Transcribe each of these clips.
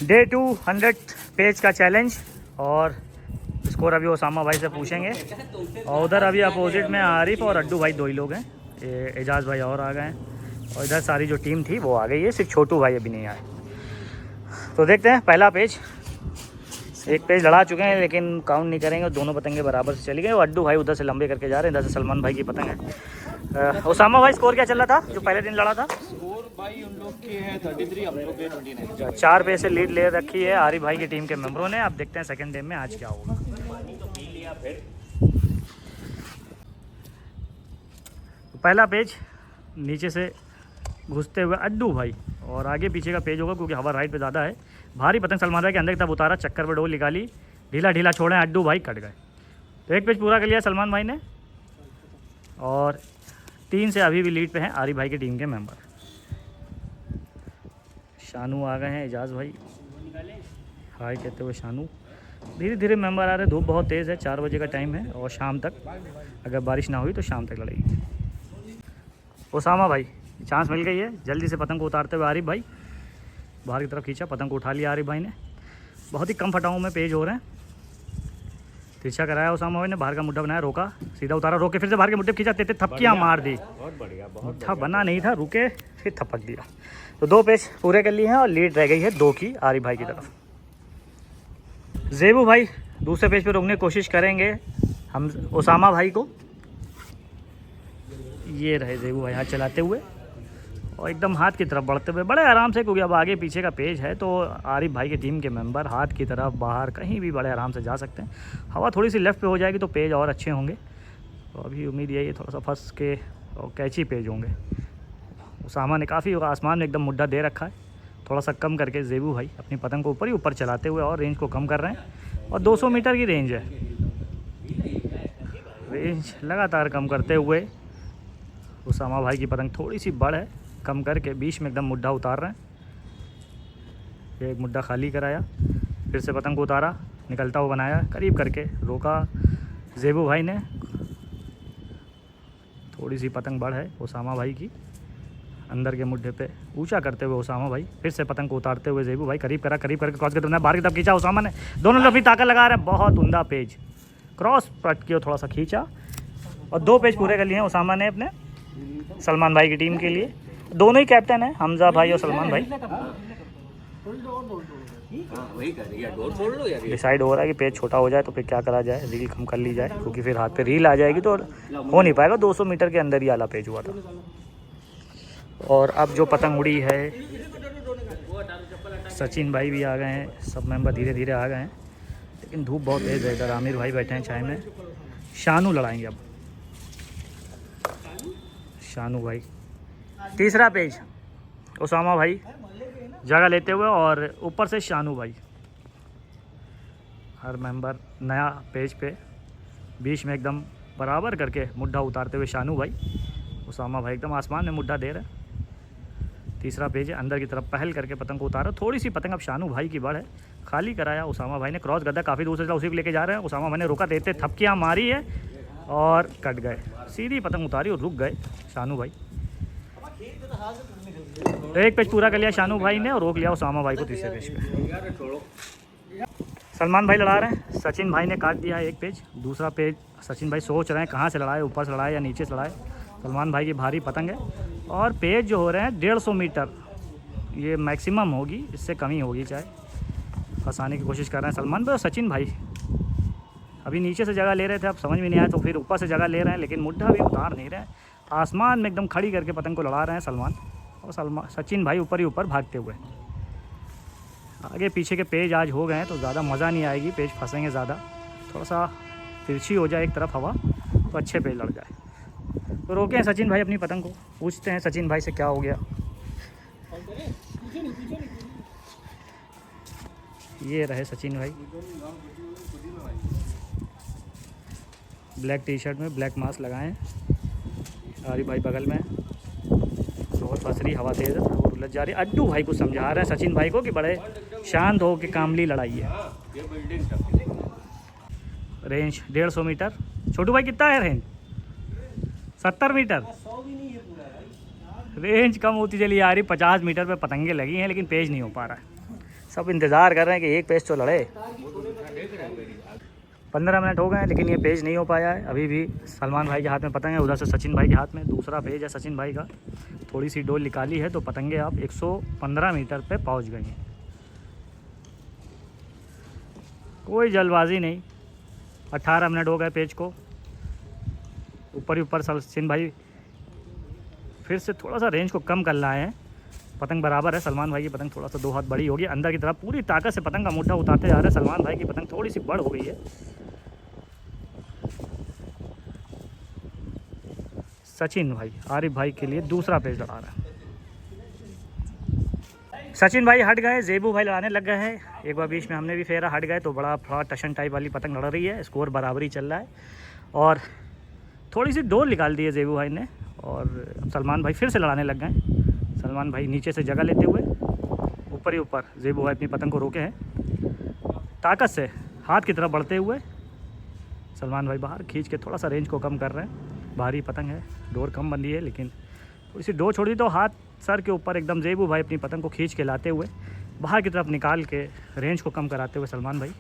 Day 200 page का challenge और score अभी ओसामा भाई से पूछेंगे। और उधर अभी अपोजिट में आरिफ और अड्डू भाई दो ही लोग हैं, एजाज भाई और आ गए हैं और इधर सारी जो टीम थी वो आ गई है, सिर्फ छोटू भाई अभी नहीं आए। तो देखते हैं पहला पेज। एक पेज लड़ा चुके हैं लेकिन काउंट नहीं करेंगे, दोनों पतंगे बराबर से चली गए। और अड्डू भाई उधर से लंबे करके जा रहे हैं, इधर से सलमान भाई की पतंग है। ओसामा भाई स्कोर क्या चल रहा था जो पहले दिन लड़ा था? स्कोर भाई उन लोग की है 33, हम लोग के 29। 4 पेज से लीड ले रखी है आरिफ भाई की टीम के मेंबरों ने। अब देखते हैं सेकंड डे में आज क्या होगा। तो पहला पेज नीचे से घुसते हुए अड्डू भाई, और आगे पीछे का पेज होगा क्योंकि हवा राइट पे ज़्यादा है। भारी पतंग सलमान भाई के अंदर की तरफ उतारा, चक्कर पे डोल निकाली, ढीला ढीला छोड़े, अड्डू भाई कट गए। तो एक पेज पूरा कर लिया सलमान भाई ने और 3 से अभी भी लीड पे हैं आरिफ भाई की टीम के मेंबर। शानू आ गए हैं, एजाज भाई हाय कहते हुए शानू। धीरे धीरे मेंबर आ रहे हैं, धूप बहुत तेज़ है, 4 बजे का टाइम है और शाम तक अगर बारिश ना हुई तो शाम तक लड़ेगी। ओसामा भाई चांस मिल गई है, जल्दी से पतंग को उतारते हुए आरिफ भाई बाहर की तरफ खींचा, पतंग को उठा लिया आरिफ भाई ने। बहुत ही कम फटाओं में पेज हो रहे हैं। तिरछा कराया ओसामा भाई ने, बाहर का मुड्ढा बनाया, रोका, सीधा उतारा, रोके, फिर से बाहर के मुड्ढे खींचा, तेते थपकियाँ मार दी। बहुत बढ़िया, बहुत मुट्ठा बना नहीं था, रुके फिर थपक दिया। तो 2 पेज पूरे कर लिए हैं और लीड रह गई है 2 की आरिफ भाई की तरफ। जेबू भाई दूसरे पेज पे रोकने की कोशिश करेंगे हम ओसामा भाई को। ये रहे जेबू भाई हाथ चलाते हुए और एकदम हाथ की तरफ बढ़ते हुए, बड़े आराम से, क्योंकि अब आगे पीछे का पेज है तो आरिफ भाई की टीम के मेंबर हाथ की तरफ बाहर कहीं भी बड़े आराम से जा सकते हैं। हवा थोड़ी सी लेफ़्ट पे हो जाएगी तो पेज और अच्छे होंगे। तो अभी उम्मीद यही है थोड़ा सा फंस के और कैची पेज होंगे। ओसामा ने काफ़ी आसमान में एकदम मुड्ढा दे रखा है, थोड़ा सा कम करके जेबू भाई अपनी पतंग को ऊपर ही ऊपर चलाते हुए और रेंज को कम कर रहे हैं। और 200 मीटर की रेंज है, रेंज लगातार कम करते हुए ओसामा भाई की पतंग थोड़ी सी बड़ है, कम करके बीच में एकदम मुड्ढा उतार रहे हैं। एक मुड्ढा खाली कराया, फिर से पतंग को उतारा, निकलता हुआ बनाया, करीब करके रोका जेबू भाई ने। थोड़ी सी पतंग बड़ है ओसामा भाई की, अंदर के मुड्ढे पे ऊंचा करते हुए ओसामा भाई, फिर से पतंग को उतारते हुए जेबू भाई करीब करा, करीब करके क्रॉस करते बाहर की तरफ खींचा ओसामा ने। दोनों लोग भी ताकत लगा रहे हैं, बहुत उमदा पेज क्रॉस पट के थोड़ा सा खींचा और 2 पेज पूरे कर लिए हैं ओसामा ने अपने सलमान भाई की टीम के लिए। दोनों ही कैप्टन है, हमजा भाई और सलमान भाई। डिसाइड हो रहा है कि पेज छोटा हो जाए तो फिर क्या करा जाए, रील कम कर ली जाए, क्योंकि फिर हाथ पे रील आ जाएगी तो हो नहीं पाएगा। 200 मीटर के अंदर ही आला पेज हुआ था। और अब जो पतंग उड़ी है, सचिन भाई भी आ गए हैं, सब मेंबर धीरे धीरे आ गए हैं, लेकिन धूप बहुत तेज़ है। इधर आमिर भाई बैठे हैं चाय में। शानू लड़ाएंगे अब, शानू भाई। तीसरा पेज ओसामा भाई जगह लेते हुए और ऊपर से शानू भाई। हर मेंबर नया पेज पे बीच में एकदम बराबर करके मुड्ढा उतारते हुए शानू भाई। ओसामा भाई एकदम आसमान में मुड्ढा दे रहे हैं। तीसरा पेज है, अंदर की तरफ पहल करके पतंग को उतारा, थोड़ी सी पतंग अब शानू भाई की बड़ है, खाली कराया ओसामा भाई ने, क्रॉस गद्दा काफ़ी दूर से उसी को लेके जा रहे हैं। ओसामा भाई ने रोका, देते थपकियाँ मारी है और कट गए, सीधी पतंग उतारी और रुक गए शानू भाई। तो एक पेज पूरा कर लिया शानू भाई ने और रोक लिया ओसामा भाई को तीसरे पेज पे। सलमान भाई लड़ा रहे हैं, सचिन भाई ने काट दिया है एक पेज। दूसरा पेज सचिन भाई सोच रहे हैं कहाँ से लड़ाए, ऊपर से लड़ाए या नीचे से लड़ाए। सलमान भाई की भारी पतंग है और पेज जो हो रहे हैं 150 मीटर, ये मैक्सिमम होगी, इससे कमी होगी चाहे। फंसाने की कोशिश कर रहे हैं सलमान भाई और सचिन भाई। अभी नीचे से जगह ले रहे थे, अब समझ में नहीं आया तो फिर ऊपर से जगह ले रहे हैं, लेकिन मुड्ढा भी उतार नहीं रहे हैं। आसमान में एकदम खड़ी करके पतंग को लड़ा रहे हैं सलमान और सचिन भाई ऊपर ही ऊपर भागते हुए। आगे पीछे के पेज आज हो गए हैं तो ज़्यादा मज़ा नहीं आएगी, पेज फंसेंगे ज़्यादा। थोड़ा सा तिरछी हो जाए एक तरफ हवा तो अच्छे पेज लड़ जाए। तो रोके हैं सचिन भाई अपनी पतंग को, पूछते हैं सचिन भाई से क्या हो गया। ये रहे सचिन भाई, ब्लैक टी शर्ट में ब्लैक मास्क लगाएं। आरिफ भाई बगल में, और फंस रही, हवा तेज़ है और उलझ जा रही। अड्डू भाई को समझा रहे हैं सचिन भाई को कि बड़े शांत हो के कामली लड़ाई है। Range 150 metre. छोटू भाई कितना है रेंज? 70 मीटर। रेंज कम होती चली आ रही, 50 मीटर पे पतंगे लगी हैं लेकिन पेज नहीं हो पा रहा है। सब इंतज़ार कर रहे हैं कि एक पेज तो लड़े। 15 मिनट हो गए हैं लेकिन ये पेज नहीं हो पाया है। अभी भी सलमान भाई के हाथ में पतंग है, उधर से सचिन भाई के हाथ में दूसरा पेज है सचिन भाई का। थोड़ी सी डोल निकाली है तो पतंगे आप 115 मीटर पे पहुंच गई हैं। कोई जल्दबाजी नहीं, 18 मिनट हो गए पेज को। ऊपर ही ऊपर सचिन भाई फिर से थोड़ा सा रेंज को कम कर लाए हैं। पतंग बराबर है, सलमान भाई की पतंग थोड़ा सा 2 हाथ बड़ी होगी। अंदर की तरफ पूरी ताकत से पतंग का मुट्ठा उतारते जा रहे हैं। सलमान भाई की पतंग थोड़ी सी बड़ हो गई है। सचिन भाई आरिफ भाई के लिए दूसरा पेज लड़ा रहा है। सचिन भाई हट गए, जेबू भाई लड़ाने लग गए हैं। एक बार बीच में हमने भी फेरा, हट गए तो बड़ा थोड़ा टशन टाइप वाली पतंग लड़ रही है। स्कोर बराबरी चल रहा है और थोड़ी सी डोर निकाल दी है जेबू भाई ने। और सलमान भाई फिर से लड़ाने लग गए। सलमान भाई नीचे से जगह लेते हुए ऊपर ही ऊपर जेबू भाई अपनी पतंग को रोके हैं। ताकत से हाथ की तरफ बढ़ते हुए सलमान भाई बाहर खींच के थोड़ा सा रेंज को कम कर रहे हैं। भारी पतंग है, डोर कम बंदी है लेकिन थोड़ी सी डोर छोड़ी तो हाथ सर के ऊपर एकदम जेबू भाई अपनी पतंग को खींच के लाते हुए बाहर की तरफ निकाल के रेंज को कम कराते हुए सलमान भाई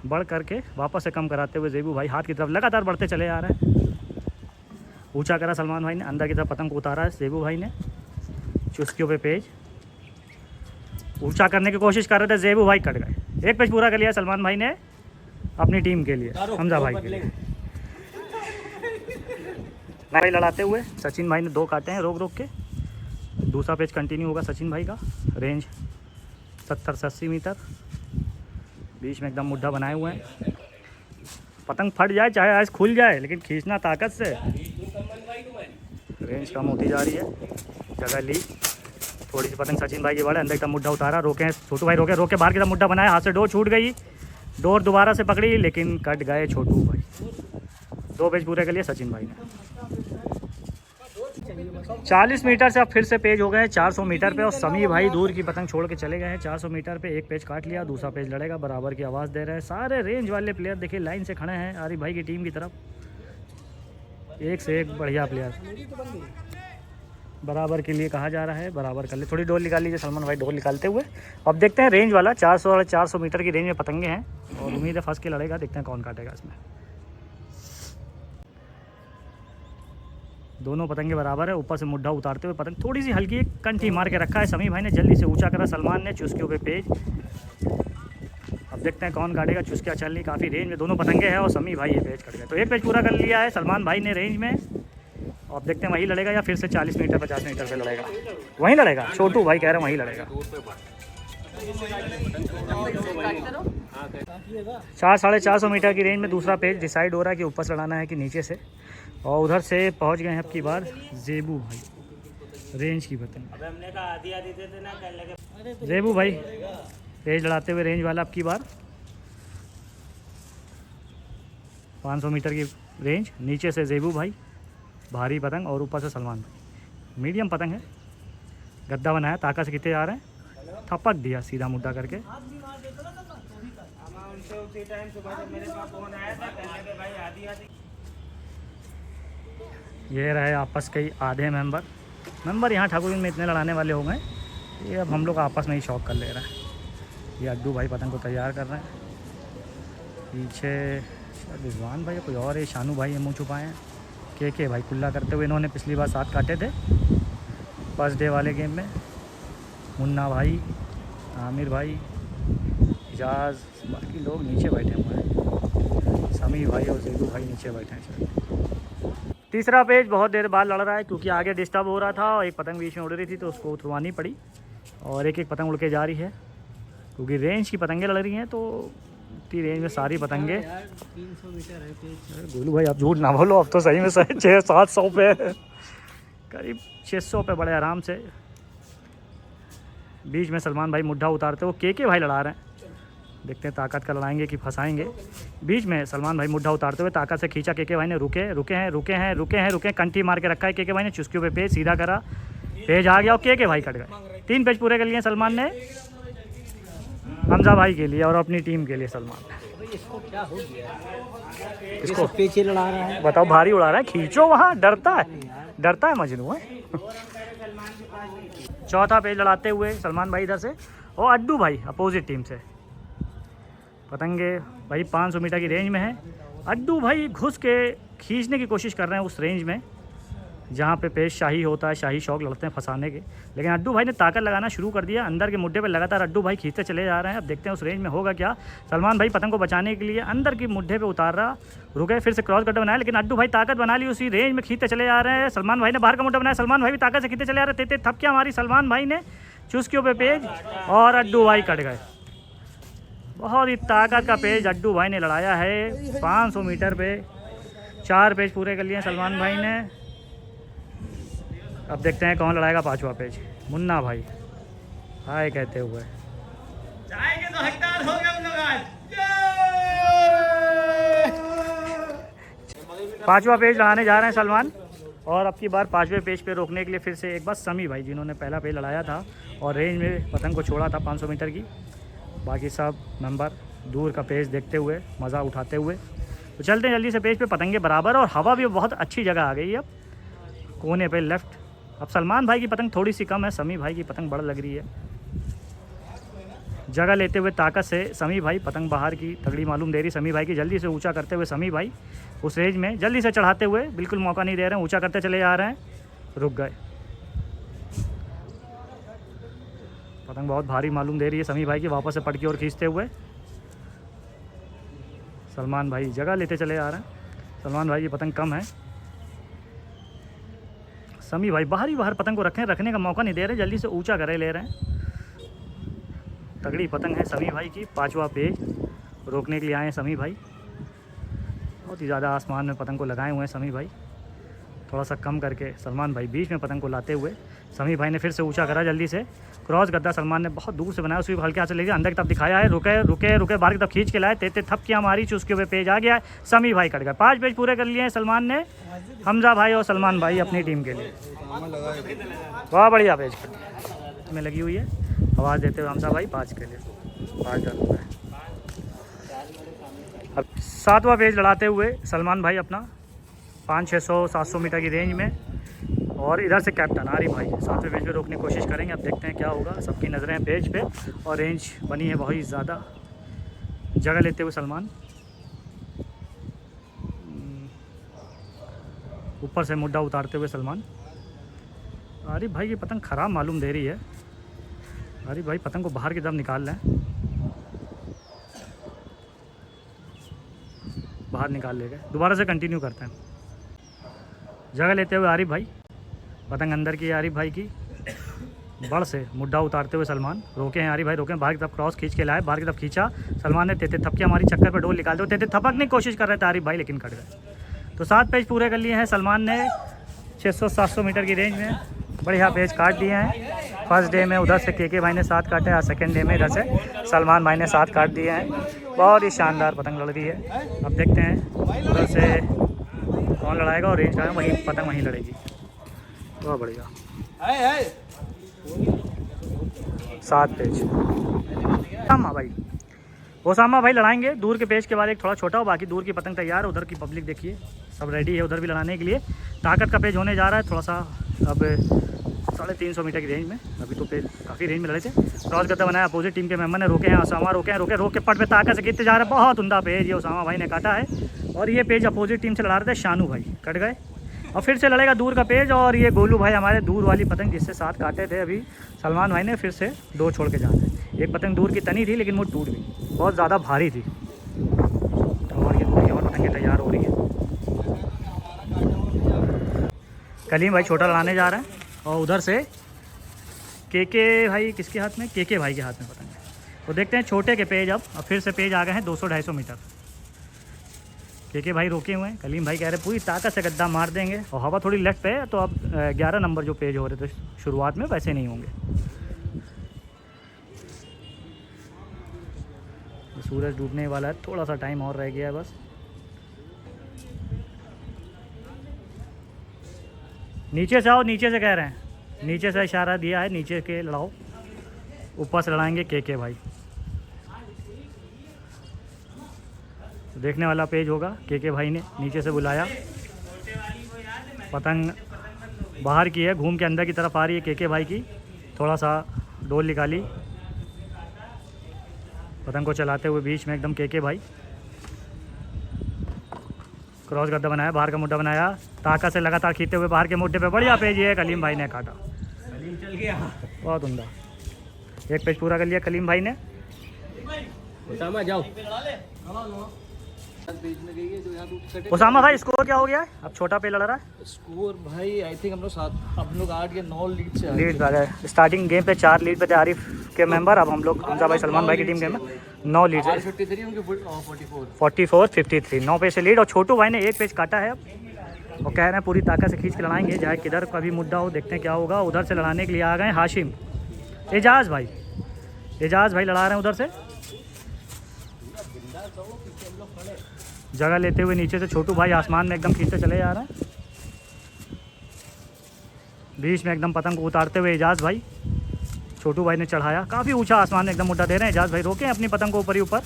बढ़ करके वापस से कम कराते हुए जेबू भाई हाथ की तरफ लगातार बढ़ते चले आ रहे हैं। ऊंचा करा सलमान भाई ने, अंदर की तरफ पतंग को उतारा है जेबू भाई ने। चुस्कियों पे पेज ऊंचा करने की कोशिश कर रहे थे, जेबू भाई कट गए। एक पेज पूरा कर लिया सलमान भाई ने अपनी टीम के लिए, हमजा भाई के लिए। भाई लड़ाते हुए सचिन भाई ने 2 काटे हैं रोक रोक के। दूसरा पेज कंटिन्यू होगा सचिन भाई का। रेंज 70 से 80 मीटर, बीच में एकदम मुड्ढा बनाए हुए हैं। पतंग फट जाए चाहे आज खुल जाए लेकिन खींचना ताकत से। रेंज कम होती जा रही है, जगह ली थोड़ी सी पतंग सचिन भाई की बढ़े। अंदर का मुड्ढा उतारा, रोके छोटू भाई, रोके रोके बाहर की तरफ मुड्ढा बनाया, हाथ से डोर छूट गई। डोर दोबारा से पकड़ी लेकिन कट गए छोटू भाई। 2 पेज पूरे के लिए सचिन भाई ने। 40 मीटर से अब फिर से पेज हो गए हैं 400 मीटर पे और समी भाई दूर की पतंग छोड़ के चले गए हैं 400 मीटर पे। एक पेज काट लिया, दूसरा पेज लड़ेगा, बराबर की आवाज़ दे रहे हैं। सारे रेंज वाले प्लेयर देखिए लाइन से खड़े हैं आरिफ भाई की टीम की तरफ। एक से एक बढ़िया प्लेयर बराबर के लिए कहा जा रहा है, बराबर कर ले। थोड़ी डोर निकाल लीजिए सलमान भाई डोर निकालते हुए। अब देखते हैं रेंज वाला 400 मीटर की रेंज में पतंगे हैं और उम्मीद है फंस के लड़ेगा। देखते हैं कौन काटेगा इसमें। दोनों पतंगे बराबर है। ऊपर से मुड्ढा उतारते हुए पतंग थोड़ी सी हल्की कंठी मार के रखा है समी भाई ने। जल्दी से ऊंचा करा सलमान ने, चुस्कियों पे पेज। अब देखते हैं कौन काटेगा। चुस्कियाँ चल रही काफ़ी रेंज में, दोनों पतंगे हैं और समी भाई ये पेज कट गए। तो एक पेज पूरा कर लिया है सलमान भाई ने रेंज में। अब देखते हैं वहीं लड़ेगा या फिर से 40 मीटर 50 मीटर पे लड़ेगा। वहीं लड़ेगा, छोटू भाई कह रहे हैं वहीं लड़ेगा। 400-450 मीटर की रेंज में दूसरा पेज डिसाइड हो रहा है कि ऊपर से लड़ाना है कि नीचे से। और उधर से पहुंच गए हैं अब की बार जेबू भाई, रेंज की पतंग। जेबू भाई पेज लड़ाते हुए रेंज वाला अब की बार 500 मीटर की रेंज। नीचे से जेबू भाई भारी पतंग और ऊपर से सलमान भाई मीडियम पतंग है। गद्दा बनाया, ताकत से खींचे जा रहे हैं। थपक दिया सीधा मुड्ढा करके। ये रहे आपस के आधे मेंबर यहाँ ठाकुर में इतने लड़ाने वाले हो गए, ये अब हम लोग आपस में ही शौक कर ले रहे हैं। ये अड्डू भाई पतंग को तैयार कर रहे हैं। पीछे रिजवान भाई कोई और है, शानू भाई है मुँह छुपाए हैं। के भाई कुल्ला करते हुए, इन्होंने पिछली बार 7 काटे थे फर्स्ट डे वाले गेम में। मुन्ना भाई, आमिर भाई, इजाज़, बाकी लोग नीचे बैठे हुए हैं। समी भाई और जेबू भाई नीचे बैठे हैं। तीसरा पेज बहुत देर बाद लड़ रहा है क्योंकि आगे डिस्टर्ब हो रहा था और एक पतंग बीच में उड़ रही थी तो उसको उतरवानी पड़ी। और एक एक पतंग उड़ के जा रही है क्योंकि रेंज की पतंगें लड़ रही हैं। तो इतनी रेंज में सारी पतंगे 300 मीटर है पेज। गोलू भाई आप झूठ ना बोलो, अब तो सही में 600-700 पे करीब 600 पे बड़े आराम से। बीच में सलमान भाई मुड्ढा उतारते वो के भाई लड़ा रहे हैं। देखते हैं ताकत का लड़ाएंगे कि फंसाएंगे। बीच में सलमान भाई मुड्ढा उतारते हुए ताकत से खींचा के भाई ने। रुके हैं कंठी मार के रखा है के भाई ने। चुस्कियों पे पेज सीधा करा, पेज आ गया और के भाई कट गए। 3 पेज पूरे कर लिए सलमान ने हमजा भाई के लिए और अपनी टीम के लिए। सलमान इसको क्या हो गया? इसको पीछे लड़ा रहा है, बताओ, भारी उड़ा रहा है। खींचो वहाँ, डरता है मजनू है। चौथा पेज लड़ाते हुए सलमान भाई इधर से और अड्डू भाई अपोजिट टीम से। पतंगे भाई 500 मीटर की रेंज में है। अड्डू भाई घुस के खींचने की कोशिश कर रहे हैं उस रेंज में जहाँ पे पेश शाही होता है, शाही शौक लड़ते हैं फंसाने के, लेकिन अड्डू भाई ने ताकत लगाना शुरू कर दिया। अंदर के मुड्ढे पे लगातार अड्डू भाई खींचते चले जा रहे हैं। अब देखते हैं उस रेंज में होगा क्या। सलमान भाई पतंग को बचाने के लिए अंदर की मुड्ढे पे उतार रहा, रुके, फिर से क्रॉस कटर बनाया, लेकिन अड्डू भाई ताकत बना ली, उसी रेंज में खींचते चले जा रहे हैं। सलमान भाई ने बाहर का मुड्ढा बनाया, सलमान भाई भी ताकत से खींचते चले जा रहे थे। थपकियाँ मारी सलमान भाई ने चुस्कियों पे पेज, और अड्डू भाई कट गए। बहुत ही ताकत का पेज अड्डू भाई ने लड़ाया है। 500 मीटर पे 4 पेज पूरे कर लिए सलमान भाई ने। अब देखते हैं कौन लड़ाएगा 5वां पेज। मुन्ना भाई हाय कहते हुए जाएंगे तो हकदार हो गए हम लोग आज। 5वां पेज लड़ाने जा रहे हैं सलमान, और अब की बार 5वें पेज पे रोकने के लिए फिर से एक बार समी भाई, जिन्होंने पहला पेज लड़ाया था और रेंज में पतंग को छोड़ा था 500 मीटर की। बाकी सब मेंबर दूर का पेज देखते हुए मज़ा उठाते हुए तो चलते हैं जल्दी से पेज पे। पतंगे बराबर और हवा भी बहुत अच्छी जगह आ गई है। अब कोने पे लेफ्ट, अब सलमान भाई की पतंग थोड़ी सी कम है, समी भाई की पतंग बड़ा लग रही है। जगह लेते हुए ताकत से समी भाई, पतंग बाहर की तगड़ी मालूम दे रही समी भाई की। जल्दी से ऊंचा करते हुए समी भाई उस रेंज में जल्दी से चढ़ाते हुए, बिल्कुल मौका नहीं दे रहे हैं, ऊंचा करते चले जा रहे हैं, रुक गए। पतंग बहुत भारी मालूम दे रही है समी भाई की, वापस से पट की ओर खींचते हुए सलमान भाई जगह लेते चले आ रहे हैं। सलमान भाई की पतंग कम है, समी भाई बाहर पतंग को रखने का मौका नहीं दे रहे, जल्दी से ऊंचा करे ले रहे हैं। तगड़ी पतंग है समी भाई की। 5वां पेज रोकने के लिए आए हैं समी भाई। बहुत ही ज़्यादा आसमान में पतंग को लगाए हुए हैं समी भाई। थोड़ा सा कम करके सलमान भाई बीच में पतंग को लाते हुए, समी भाई ने फिर से ऊंचा करा, जल्दी से क्रॉस गद्दा सलमान ने बहुत दूर से बनाया, उसकी हल्के हाथ से लेके अंदर की तरफ दिखाया है, रुके बाहर की तरफ खींच के लाए, तेते थपकियाँ मारी, चुस्के हुए पेज आ गया, समी भाई कट गए। 5 पेज पूरे कर लिए हैं सलमान ने, हमजा भाई और सलमान भाई अपनी टीम के लिए। बहुत बढ़िया पेज में लगी हुई है, आवाज़ देते हुए हमजा भाई 5 के लिए 5 रन हुआ है। अब 7वां पेज लड़ाते हुए सलमान भाई अपना 500-600-700 मीटर की रेंज में, और इधर से कैप्टन आरिफ भाई 7वें पेज पे रोकने की कोशिश करेंगे। अब देखते हैं क्या होगा। सबकी नज़रें हैं पेज पे और रेंज बनी है बहुत ही ज़्यादा। जगह लेते हुए सलमान, ऊपर से मुड्ढा उतारते हुए सलमान। आरिफ भाई की पतंग ख़राब मालूम दे रही है, आरिफ भाई पतंग को बाहर की तरफ निकाल लें, बाहर निकाल ले गए। दोबारा से कंटिन्यू करते हैं। जगह लेते हुए आरिफ भाई, पतंग अंदर की आरिफ भाई की, बड़ से मुड्ढा उतारते हुए सलमान। रोके हैं आरिफ भाई, रोके हैं, बाहर की तरफ क्रॉस खींच के लाए, बाहर की तरफ खींचा सलमान ने, तेते थपकियाँ हमारी चक्कर पे डोल निकालते हुए, तेते थपकने की कोशिश कर रहे थे आरिफ भाई, लेकिन कट गए। तो 7 पेज पूरे कर लिए हैं सलमान ने 600-700 मीटर की रेंज में। बढ़िया पेज काट दिए हैं। फर्स्ट डे में उधर से के भाई ने 7 काटे, और सेकेंड डे में इधर से सलमान भाई ने 7 काट दिए हैं। बहुत ही शानदार पतंग लड़ रही है। अब देखते हैं उधर से कौन लड़ाएगा, और रेंज का वहीं पतंग वहीं लड़ेगी। बहुत बढ़िया 7 पेज। ओसामा भाई, ओसामा भाई लड़ाएंगे दूर के पेज के बाद, एक थोड़ा छोटा हो, बाकी दूर की पतंग तैयार है। उधर की पब्लिक देखिए सब रेडी है उधर भी लड़ाने के लिए। ताकत का पेज होने जा रहा है थोड़ा सा, अब 350 मीटर की रेंज में। अभी तो पेज काफ़ी रेंज में लड़े थे। क्रॉस गद्दा बनाया, अपोजिट टीम के मेंबर ने, रोके हैं ओसामा, रोके के पट पे ताकत से गिरते जा रहे हैं। बहुत उमदा पेज ये ओसामा भाई ने काटा है, और ये पेज अपोजिट टीम से लड़ा रहे थे शानू भाई, कट गए। और फिर से लड़ेगा दूर का पेज, और ये गोलू भाई हमारे दूर वाली पतंग जिससे 7 काटे थे, अभी सलमान भाई ने फिर से 2 छोड़ के जाना है। एक पतंग दूर की तनी थी लेकिन वो टूट गई, बहुत ज़्यादा भारी थी। और ये दूर की और पतंगें तैयार हो रही है। कलीम भाई छोटा लड़ाने जा रहे हैं, और उधर से के भाई किसके हाथ में, के भाई के हाथ में पतंग है। तो देखते हैं छोटे के पेज। अब फिर से पेज आ गए हैं 200-250 मीटर। के भाई रोके हुए हैं, कलीम भाई कह रहे पूरी ताकत से गद्दा मार देंगे, और हवा थोड़ी लेफ्ट पे है, तो अब 11 नंबर जो पेज हो रहे थे शुरुआत में वैसे नहीं होंगे। सूरज डूबने वाला है, थोड़ा सा टाइम और रह गया है बस। नीचे से आओ, नीचे से कह रहे हैं, नीचे से इशारा दिया है, नीचे के लड़ाओ। ऊपर से लड़ाएंगे के भाई। तो देखने वाला पेज होगा, के भाई ने नीचे से बुलाया, पतंग बाहर की है, घूम के अंदर की तरफ आ रही है के भाई की। थोड़ा सा डोल निकाली, पतंग को चलाते हुए बीच में एकदम के भाई क्रॉस गद्दा बनाया, बाहर का मुड्ढा बनाया, ताकत से लगातार खींचते हुए बाहर के मुड्ढे पे बढ़िया पेज ये कलीम भाई ने काटा। कलीम चल गया, बहुत उमदा। एक पेज पूरा कर लिया कलीम भाई ने। उसामा जाओ। पेज में गई है जो यहाँ पे उसामा भाई स्कोर क्या हो गया है? अब छोटा पे लड़ रहा है स्कोर भाई। आई थिंक हम लोग 8 या 9 लीड से लीड आ गए। स्टार्टिंग गेम पे 4 लीड पे थे आरिफ के मेंबर। अब हम लोग हमजा भाई सलमान भाई की टीम के में 9 लीड है। 53 उनके 44 44 53 9 पेज से लीड। और छोटू भाई ने एक पेज काटा है अब और कह रहे हैं पूरी ताकत से खींच के लड़ाएंगे, चाहे किधर का भी मुद्दा हो। देखते हैं क्या होगा। उधर से लड़ाने के लिए आ गए हाशिम, एजाज भाई लड़ा रहे हैं उधर से। जगह लेते हुए नीचे से छोटू भाई आसमान में एकदम खींचते चले जा रहे हैं। बीच में एकदम पतंग को उतारते हुए एजाज भाई, छोटू भाई ने चढ़ाया काफ़ी ऊंचा आसमान में एकदम मुड्ढा दे रहे हैं। एजाज भाई रोके अपनी पतंग को ऊपर ही ऊपर।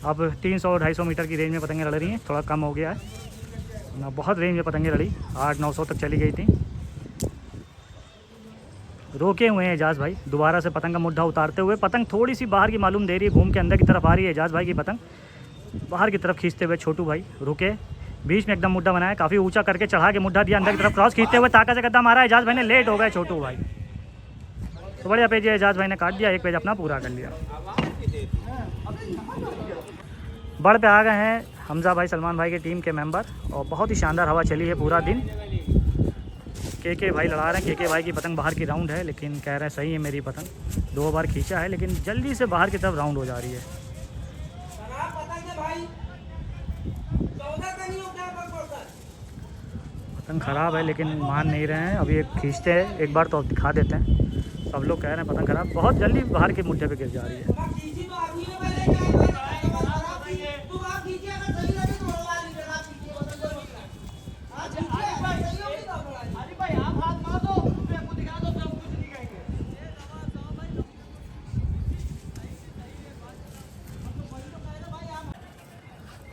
अब 300-250 मीटर की रेंज में पतंगें लड़ रही हैं, थोड़ा कम हो गया है ना, बहुत रेंज में पतंगें लड़ी, 800-900 तक चली गई थी। रोके हुए हैं एजाज भाई दोबारा से पतंग का मुड्ढा उतारते हुए। पतंग थोड़ी सी बाहर की मालूम दे रही है, घूम के अंदर की तरफ आ रही है। एजाज भाई की पतंग बाहर की तरफ खींचते हुए छोटू भाई रुके, बीच में एकदम मुड्ढा बनाया, काफ़ी ऊंचा करके चढ़ा के मुड्ढा दिया, अंदर की तरफ क्रॉस खींचते हुए ताकत से गद्दा मारा। एजाज भाई ने लेट हो गए छोटू भाई, तो बढ़िया पेज एजाज भाई ने काट दिया, एक पेज अपना पूरा कर लिया। बढ़ पे आ गए हैं हमजा भाई सलमान भाई की टीम के मेंबर और बहुत ही शानदार हवा चली है पूरा दिन। के भाई लड़ा रहे हैं। के भाई की पतंग बाहर की राउंड है, लेकिन कह रहे हैं सही है मेरी पतंग। 2 बार खींचा है लेकिन जल्दी से बाहर की तरफ राउंड हो जा रही है। पतंग ख़राब है लेकिन मान नहीं रहे हैं। अभी एक खींचते हैं एक बार तो दिखा देते हैं। सब लोग कह रहे हैं पतंग ख़राब, बहुत जल्दी बाहर के मुड्ढे पे गिर जा रही है।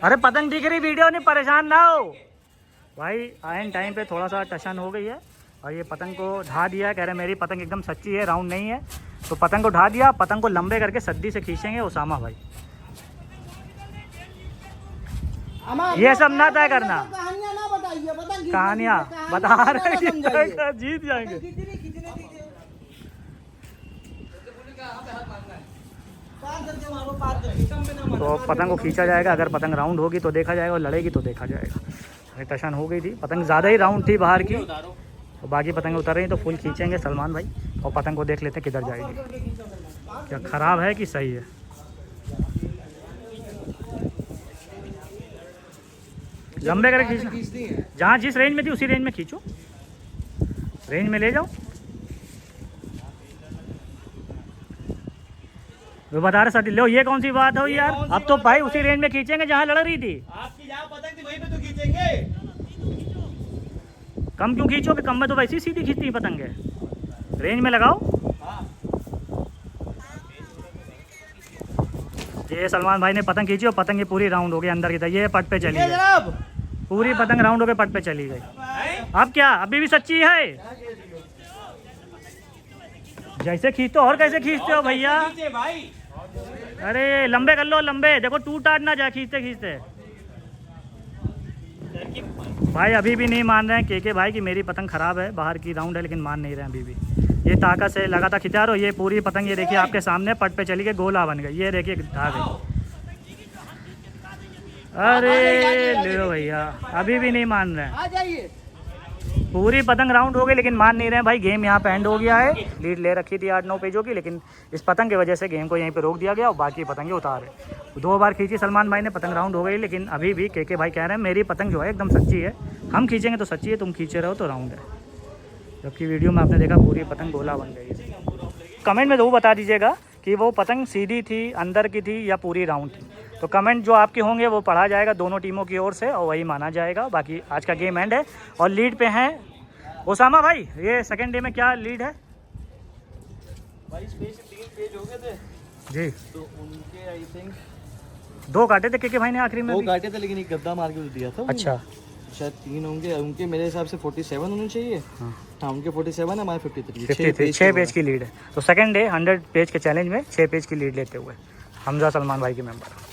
अरे पतंग दिख रही, वीडियो नहीं, परेशान ना हो भाई। आयन टाइम पे थोड़ा सा टशन हो गई है और ये पतंग को ढा दिया है। कह रहे मेरी पतंग एकदम सच्ची है, राउंड नहीं है। तो पतंग को ढा दिया, पतंग को लंबे करके सद्दी से खींचेंगे उसामा भाई। ये सब ना तय करना, कहानियाँ बता रहे जीत जाएंगे। तो पतंग को खींचा जाएगा, अगर पतंग राउंड होगी तो देखा जाएगा और लड़ेगी तो देखा जाएगा। टशन हो गई थी, पतंग ज़्यादा ही राउंड थी बाहर की, तो बाकी पतंग उतर रही तो फुल खींचेंगे सलमान भाई और पतंग को देख लेते हैं किधर जाएगी, क्या ख़राब है कि सही है। लंबे करके खींचना, जहाँ जिस रेंज में थी उसी रेंज में खींचो, रेंज में ले जाओ। वो बता रहे सर, लो ये कौन सी बात हो यार। अब तो भाई उसी रेंज में खींचेंगे जहाँ लड़ रही थी। आपकी जहाँ पतंग थी वहीं पे तो खींचेंगे। कम क्यों खींचोगे, कम में तो वैसी सीधी खींचती पतंग है, रेंज में लगाओ। ये सलमान भाई ने पतंग खींची और पतंग ये पूरी राउंड हो गई अंदर की तरफ, ये पट पे चली गई, पूरी पतंग राउंड हो गई पट पे चली गई। अब क्या अभी भी सच्ची है? जैसे खींचते हो और कैसे खींचते हो भैया? अरे लंबे कर लो, लंबे देखो टूट टाट ना जाए खींचते खींचते। भाई अभी भी नहीं मान रहे हैं के भाई की मेरी पतंग ख़राब है, बाहर की राउंड है, लेकिन मान नहीं रहे हैं अभी भी। ये ताकत से लगातार खिंचा रहे हो, ये पूरी पतंग ये देखिए आपके सामने पट पे चली गई, गोला बन गई, ये देखिए ढा गई। अरे लो भैया अभी भी नहीं मान रहे हैं, पूरी पतंग राउंड हो गई लेकिन मान नहीं रहे हैं भाई। गेम यहाँ पे एंड हो गया है, लीड ले रखी थी 8-9 पेजों की, लेकिन इस पतंग की वजह से गेम को यहीं पे रोक दिया गया और बाकी पतंगे उतारे। 2 बार खींची सलमान भाई ने, पतंग राउंड हो गई, लेकिन अभी भी के भाई कह रहे हैं मेरी पतंग जो है एकदम सच्ची है, हम खींचेंगे तो सच्ची है, तुम खींचे रहो तो राउंड है। जबकि वीडियो में आपने देखा पूरी पतंग गोला बन गई है। कमेंट में ज़रूर बता दीजिएगा कि वो पतंग सीधी थी, अंदर की थी या पूरी राउंड थी। तो कमेंट जो आपके होंगे वो पढ़ा जाएगा दोनों टीमों की ओर से और वही माना जाएगा। बाकी आज का गेम एंड है और लीड पे हैं उसामा भाई। ये सेकंड डे में क्या लीड है भाई? स्पेस 3 पेज हो गए थे जी, तो उनके आई थिंक 2 काटे थे के भाई ने आखिरी में। 2 काटे थे लेकिन एक गद्दा मार के दिया था। अच्छा शायद 3 होंगे उनके, मेरे हिसाब से 47 होने चाहिए। हाँ उनके 47 है, हमारे 53। 6 पेज की लीड है। तो सेकंड डे 100 पेज के चैलेंज में 6 पेज की लीड लेते हुए हमजा सलमान भाई के मेंबर।